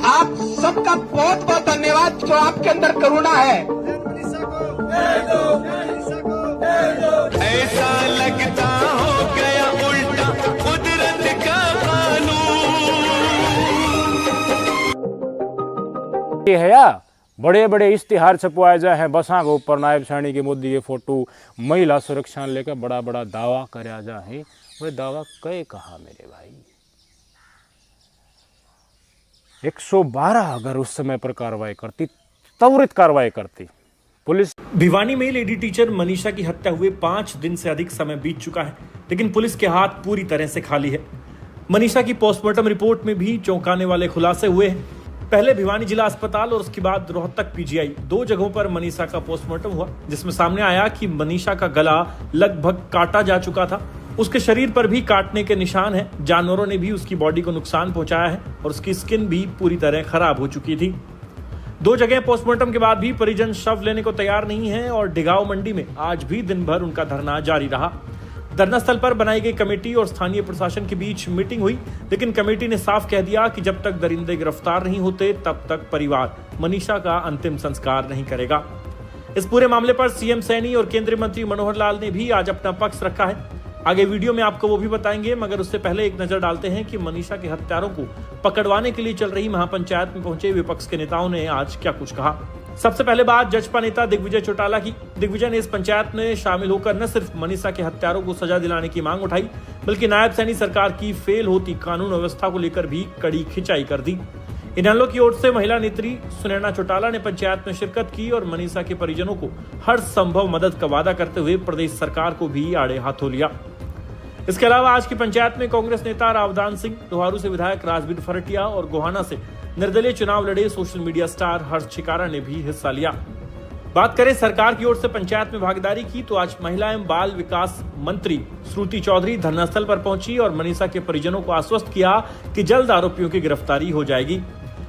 आप सबका बहुत बहुत धन्यवाद जो आपके अंदर करुणा है। ऐसा लगता हो गया उल्टा कुदरत का कानून। ये है या बड़े बड़े इश्तिहार छपवाए जाए हैं बसा के ऊपर नायब सैनी की मोदी ये फोटो महिला सुरक्षा लेकर बड़ा बड़ा दावा कराया जाए। वे दावा कई कहा मेरे भाई 112 अगर उस समय पर कार्रवाई करती, त्वरित कार्रवाई करती पुलिस। भिवानी में लेडी टीचर मनीषा की हत्या हुए 5 दिन से अधिक समय बीत चुका है, लेकिन पुलिस के हाथ पूरी तरह से खाली है। मनीषा की पोस्टमार्टम रिपोर्ट में भी चौंकाने वाले खुलासे हुए हैं। पहले भिवानी जिला अस्पताल और उसके बाद रोहतक पीजीआई, 2 जगहों पर मनीषा का पोस्टमार्टम हुआ, जिसमें सामने आया कि मनीषा का गला लगभग काटा जा चुका था। उसके शरीर पर भी काटने के निशान हैं। जानवरों ने भी उसकी बॉडी को नुकसान पहुंचाया है और उसकी स्किन भी पूरी तरह खराब हो चुकी थी। 2 जगह पोस्टमार्टम के बाद भी परिजन शव लेने को तैयार नहीं है और डिगांव मंडी में आज भी दिन भर उनका धरना जारी रहा। धरना स्थल पर बनाई गई कमेटी और स्थानीय प्रशासन के बीच मीटिंग हुई, लेकिन कमेटी ने साफ कह दिया कि जब तक दरिंदे गिरफ्तार नहीं होते तब तक परिवार मनीषा का अंतिम संस्कार नहीं करेगा। इस पूरे मामले पर सीएम सैनी और केंद्रीय मंत्री मनोहर लाल ने भी आज अपना पक्ष रखा है। आगे वीडियो में आपको वो भी बताएंगे, मगर उससे पहले एक नजर डालते हैं कि मनीषा के हत्यारों को पकड़वाने के लिए चल रही महापंचायत में पहुंचे विपक्ष के नेताओं ने आज क्या कुछ कहा। सबसे पहले बात जजपा नेता दिग्विजय चौटाला की। दिग्विजय ने इस पंचायत में शामिल होकर न सिर्फ मनीषा के हत्यारों को सजा दिलाने की मांग उठाई, बल्कि नायब सैनी सरकार की फेल होती कानून व्यवस्था को लेकर भी कड़ी खिंचाई कर दी। इनेलो की ओर से महिला नेत्री सुनैना चौटाला ने पंचायत में शिरकत की और मनीषा के परिजनों को हर संभव मदद का वादा करते हुए प्रदेश सरकार को भी आड़े हाथों लिया। इसके अलावा आज की पंचायत में कांग्रेस नेता रावदान सिंह, लोहारू से विधायक राजवीर फरटिया और गोहाना से निर्दलीय चुनाव लड़े सोशल मीडिया स्टार हर्ष छिकारा ने भी हिस्सा लिया। बात करें सरकार की ओर से पंचायत में भागीदारी की तो आज महिला एवं बाल विकास मंत्री श्रुति चौधरी धरनास्थल पर पहुंची और मनीषा के परिजनों को आश्वस्त किया कि जल्द आरोपियों की गिरफ्तारी हो जाएगी।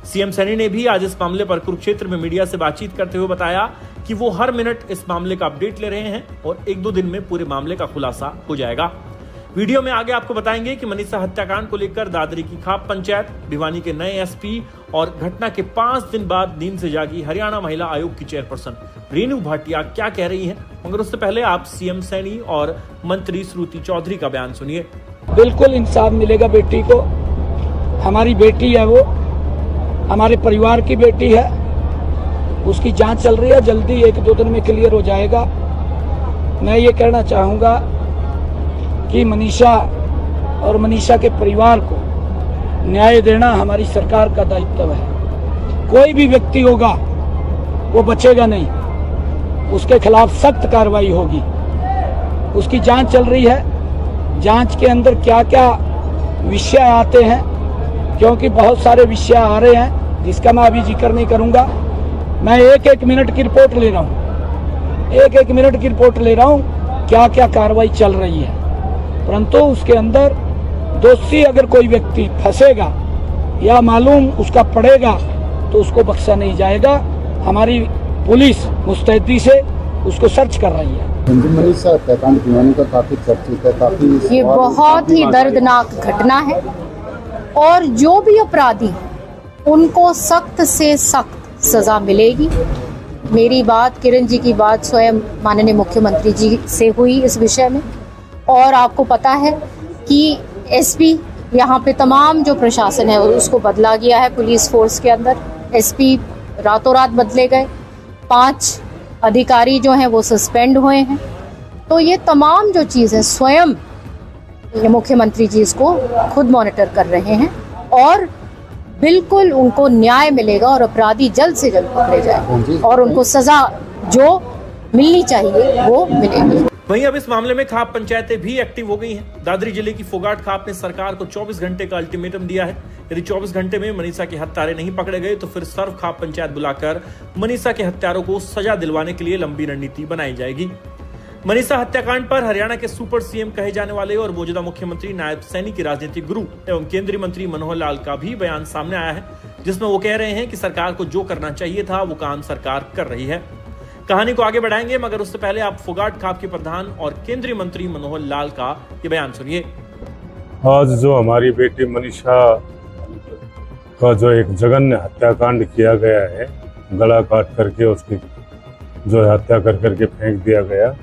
सीएम सैनी ने भी आज इस मामले पर कुरुक्षेत्र में मीडिया से बातचीत करते हुए बताया कि वो हर मिनट इस मामले का अपडेट ले रहे हैं और 1-2 दिन में पूरे मामले का खुलासा हो जाएगा। वीडियो में आगे आपको बताएंगे कि मनीषा हत्याकांड को लेकर दादरी की खाप पंचायत, भिवानी के नए एसपी और घटना के 5 दिन बाद नींद से जागी हरियाणा महिला आयोग की चेयरपर्सन रेणु भाटिया क्या कह रही हैं। मगर उससे पहले आप सीएम सैनी और मंत्री श्रुति चौधरी का बयान सुनिए। बिल्कुल इंसाफ मिलेगा बेटी को। हमारी बेटी है, वो हमारे परिवार की बेटी है। उसकी जांच चल रही है, जल्दी 1-2 दिन में क्लियर हो जाएगा। मैं ये कहना चाहूँगा कि मनीषा और मनीषा के परिवार को न्याय देना हमारी सरकार का दायित्व है। कोई भी व्यक्ति होगा वो बचेगा नहीं, उसके खिलाफ सख्त कार्रवाई होगी। उसकी जांच चल रही है, जांच के अंदर क्या क्या विषय आते हैं, क्योंकि बहुत सारे विषय आ रहे हैं जिसका मैं अभी जिक्र नहीं करूंगा। मैं 1-1 मिनट की रिपोर्ट ले रहा हूँ, 1-1 मिनट की रिपोर्ट ले रहा हूँ क्या क्या कार्रवाई चल रही है। परंतु उसके अंदर दोषी अगर कोई व्यक्ति फंसेगा या मालूम उसका पड़ेगा तो उसको बख्शा नहीं जाएगा। हमारी पुलिस मुस्तैदी से उसको सर्च कर रही है। मनीषा हत्याकांड भिवानी का काफी चर्चित है, काफी ये बहुत ही दर्दनाक घटना है और जो भी अपराधी उनको सख्त से सख्त सजा मिलेगी। मेरी बात, किरण जी की बात स्वयं माननीय मुख्यमंत्री जी से हुई इस विषय में, और आपको पता है कि एसपी यहाँ पे तमाम जो प्रशासन है उसको बदला गया है। पुलिस फोर्स के अंदर एसपी रातों रात बदले गए, 5 अधिकारी जो हैं वो सस्पेंड हुए हैं। तो ये तमाम जो चीज़ें स्वयं मुख्यमंत्री जी इसको खुद मॉनिटर कर रहे हैं और बिल्कुल उनको न्याय मिलेगा और अपराधी जल्द से जल्द पकड़े जाए और उनको सजा जो मिलनी चाहिए वो मिलेगी। वहीं अब इस मामले में खाप पंचायतें भी एक्टिव हो गई हैं। दादरी जिले की फोगाट खाप ने सरकार को 24 घंटे का अल्टीमेटम दिया है। यदि 24 घंटे में मनीषा के हत्यारे नहीं पकड़े गए तो फिर सर्व खाप पंचायत बुलाकर मनीषा के हत्यारों को सजा दिलवाने के लिए लंबी रणनीति बनाई जाएगी। मनीषा हत्याकांड पर हरियाणा के सुपर सीएम कहे जाने वाले और मौजूदा मुख्यमंत्री नायब सैनी के राजनीतिक गुरु एवं केंद्रीय मंत्री मनोहर लाल का भी बयान सामने आया है, जिसमें वो कह रहे हैं कि सरकार को जो करना चाहिए था वो काम सरकार कर रही है। कहानी को आगे बढ़ाएंगे, मगर उससे पहले आप फोगाट खाप के प्रधान और केंद्रीय मंत्री मनोहर लाल का ये बयान सुनिए। आज जो हमारी बेटी मनीषा का जो एक जघन्य हत्याकांड किया गया है, गला काट करके उसकी जो हत्या कर करके फेंक दिया गया,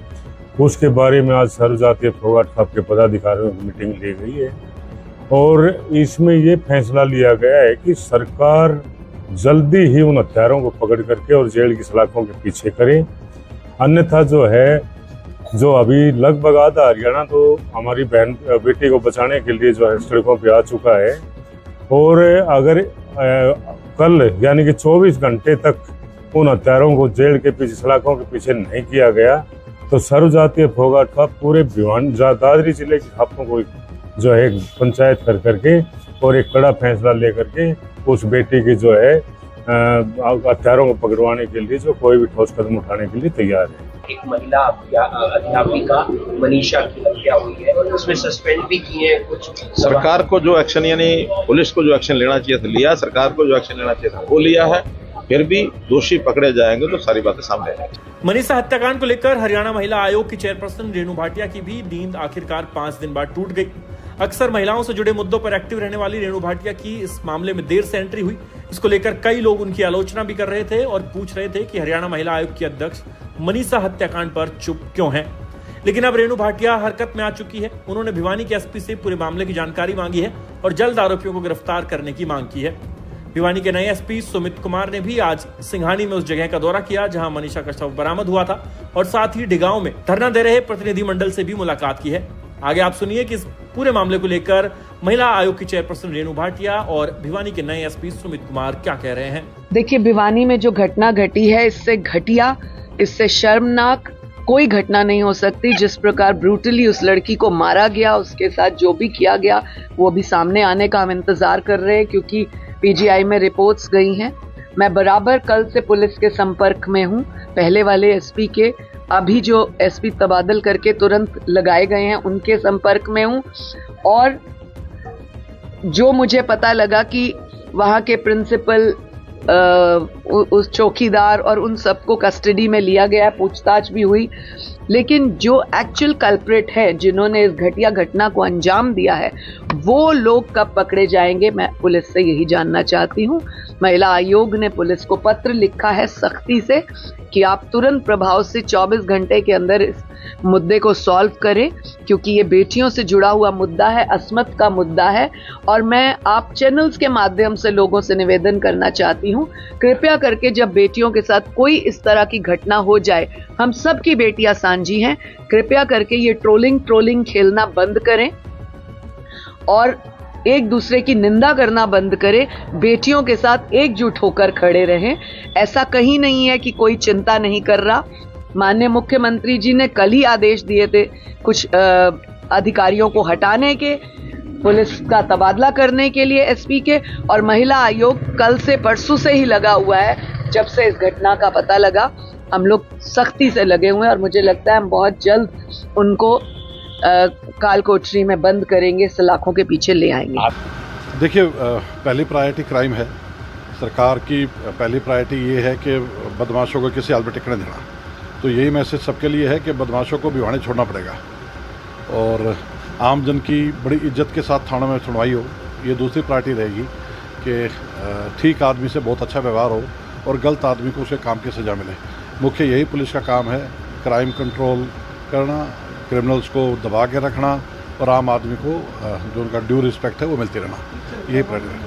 उसके बारे में आज सर्वजातीय फोगाट खाप के पदाधिकारियों की मीटिंग ली गई है और इसमें ये फैसला लिया गया है कि सरकार जल्दी ही उन हत्यारों को पकड़ करके और जेल की सलाखों के पीछे करे। अन्यथा जो है, जो अभी लगभग आधा हरियाणा तो हमारी बहन बेटी को बचाने के लिए जो है सड़कों पे आ चुका है और अगर कल यानी कि 24 घंटे तक उन हत्यारों को जेल के पीछे सलाखों के पीछे नहीं किया गया तो सर्वजातीय फोगाट खाप पूरे दादरी जिले के खापों को जो है पंचायत कर करके और एक कड़ा फैसला लेकर के उस बेटी की जो है हत्यारों को पकड़वाने के लिए जो कोई भी ठोस कदम उठाने के लिए तैयार है। एक महिला अध्यापिका मनीषा की हत्या हुई है, उसमें सस्पेंड भी किए हैं कुछ। सरकार को जो एक्शन यानी पुलिस को जो एक्शन लेना चाहिए था लिया, सरकार को जो एक्शन लेना चाहिए था वो लिया है, फिर भी दोषी पकड़े जाएंगे तो सारी बातें सामने आएंगी। मनीषा हत्याकांड को लेकर हरियाणा महिला आयोग की चेयरपर्सन रेणु भाटिया की भी नींद आखिरकार 5 दिन बाद टूट गई। अक्सर महिलाओं से जुड़े मुद्दों पर एक्टिव रहने वाली रेणु भाटिया की इस मामले में देर से एंट्री हुई। इसको लेकर कई लोग उनकी आलोचना भी कर रहे थे और पूछ रहे थे कि हरियाणा महिला आयोग की अध्यक्ष मनीषा हत्याकांड पर चुप क्यों हैं। लेकिन अब रेणु भाटिया हरकत में आ चुकी है। उन्होंने भिवानी के एसपी से पूरे मामले की जानकारी मांगी है और जल्द आरोपियों को गिरफ्तार करने की मांग की है। भिवानी के नए एसपी सुमित कुमार ने भी आज सिंघानी में उस जगह का दौरा किया जहां मनीषा का शव बरामद हुआ था और साथ ही डिगांव में धरना दे रहे प्रतिनिधिमंडल से भी मुलाकात की है। आगे आप सुनिए कि इस पूरे मामले को लेकर महिला आयोग की चेयरपर्सन रेणु भाटिया और भिवानी के नए एसपी सुमित कुमार क्या कह रहे हैं। देखिए, भिवानी में जो घटना घटी है, इससे घटिया, इससे शर्मनाक कोई घटना नहीं हो सकती। जिस प्रकार ब्रूटली उस लड़की को मारा गया, उसके साथ जो भी किया गया वो भी सामने आने का हम इंतजार कर रहे हैं, क्योंकि पीजीआई में रिपोर्ट्स गई हैं। मैं बराबर कल से पुलिस के संपर्क में हूं, पहले वाले एसपी के, अभी जो एसपी तबादल करके तुरंत लगाए गए हैं उनके संपर्क में हूं। और जो मुझे पता लगा कि वहां के प्रिंसिपल, उस चौकीदार और उन सबको कस्टडी में लिया गया, पूछताछ भी हुई, लेकिन जो एक्चुअल कल्प्रिट है, जिन्होंने इस घटिया घटना को अंजाम दिया है, वो लोग कब पकड़े जाएंगे, मैं पुलिस से यही जानना चाहती हूँ। महिला आयोग ने पुलिस को पत्र लिखा है सख्ती से कि आप तुरंत प्रभाव से 24 घंटे के अंदर इस मुद्दे को सॉल्व करें, क्योंकि ये बेटियों से जुड़ा हुआ मुद्दा है, अस्मत का मुद्दा है। और मैं आप चैनल्स के माध्यम से लोगों से निवेदन करना चाहती हूँ, कृपया करके जब बेटियों के साथ कोई इस तरह की घटना हो जाए, हम सब की बेटियां सांझी हैं, कृपया करके ये ट्रोलिंग खेलना बंद करें और एक दूसरे की निंदा करना बंद करें, बेटियों के साथ एकजुट होकर खड़े रहें। ऐसा कहीं नहीं है कि कोई चिंता नहीं कर रहा। माननीय मुख्यमंत्री जी ने कल ही आदेश दिए थे कुछ अधिकारियों को हटाने के, पुलिस का तबादला करने के लिए एसपी के, और महिला आयोग कल से परसों से ही लगा हुआ है। जब से इस घटना का पता लगा, हम लोग सख्ती से लगे हुए हैं और मुझे लगता है हम बहुत जल्द उनको काल कोठरी में बंद करेंगे, सलाखों के पीछे ले आएंगे। देखिए, पहली प्रायोरिटी क्राइम है। सरकार की पहली प्रायोरिटी ये है कि बदमाशों को किसी हाल में टिकने देना। तो यही मैसेज सबके लिए है कि बदमाशों को भिवानी छोड़ना पड़ेगा और आम जन की बड़ी इज्जत के साथ थानों में सुनवाई हो। ये दूसरी प्रायोरिटी रहेगी कि ठीक आदमी से बहुत अच्छा व्यवहार हो और गलत आदमी को उसके काम की सज़ा मिले। मुख्य यही पुलिस का काम है, क्राइम कंट्रोल करना, क्रिमिनल्स को दबा के रखना और आम आदमी को जो उनका ड्यू रिस्पेक्ट है वो मिलती रहना। यही प्रायोरिटी है।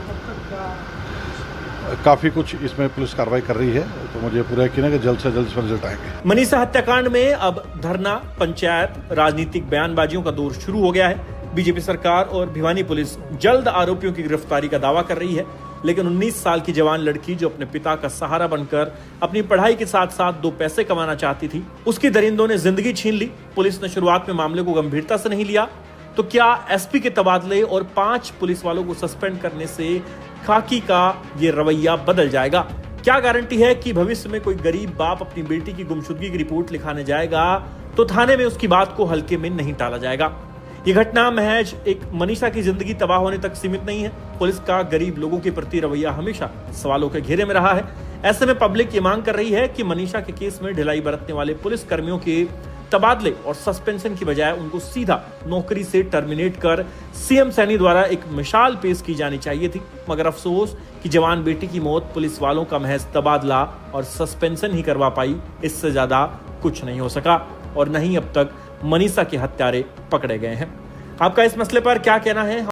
काफ़ी कुछ इसमें पुलिस कार्रवाई कर रही है, तो मुझे पूरा यकीन है कि जल्द से जल्द इसमें रिजल्ट आएंगे। मनीषा हत्याकांड में अब धरना, पंचायत, राजनीतिक बयानबाजियों का दौर शुरू हो गया है। बीजेपी सरकार और भिवानी पुलिस जल्द आरोपियों की गिरफ्तारी का दावा कर रही है, लेकिन 19 साल की जवान लड़की जो अपने पिता का सहारा बनकर अपनी पढ़ाई के साथ साथ 2 पैसे कमाना चाहती थी, उसकी दरिंदों ने जिंदगी छीन ली। पुलिस ने शुरुआत में मामले को गंभीरता से नहीं लिया, तो क्या एसपी के तबादले और 5 पुलिस वालों को सस्पेंड करने से खाकी का ये रवैया बदल जाएगा? क्या गारंटी है कि भविष्य में कोई गरीब बाप अपनी बेटी की गुमशुदगी की रिपोर्ट लिखाने जाएगा तो थाने में उसकी बात को हल्के में नहीं टाला जाएगा। ये घटना महज एक मनीषा की जिंदगी तबाह होने तक सीमित नहीं है। पुलिस का गरीब लोगों के प्रति रवैया हमेशा सवालों के घेरे में रहा है। ऐसे में पब्लिक ये मांग कर रही है कि मनीषा के केस में ढिलाई बरतने वाले पुलिस कर्मियों के तबादले और सस्पेंशन की बजाय उनको सीधा नौकरी से टर्मिनेट कर सीएम सैनी द्वारा एक मिसाल पेश की जानी चाहिए थी। मगर अफसोस कि जवान बेटी की मौत पुलिस वालों का महज तबादला और सस्पेंशन ही करवा पाई, इससे ज्यादा कुछ नहीं हो सका और नहीं अब तक मनीषा के हत्यारे पकड़े गए हैं। आपका इस मसले पर क्या कहना है?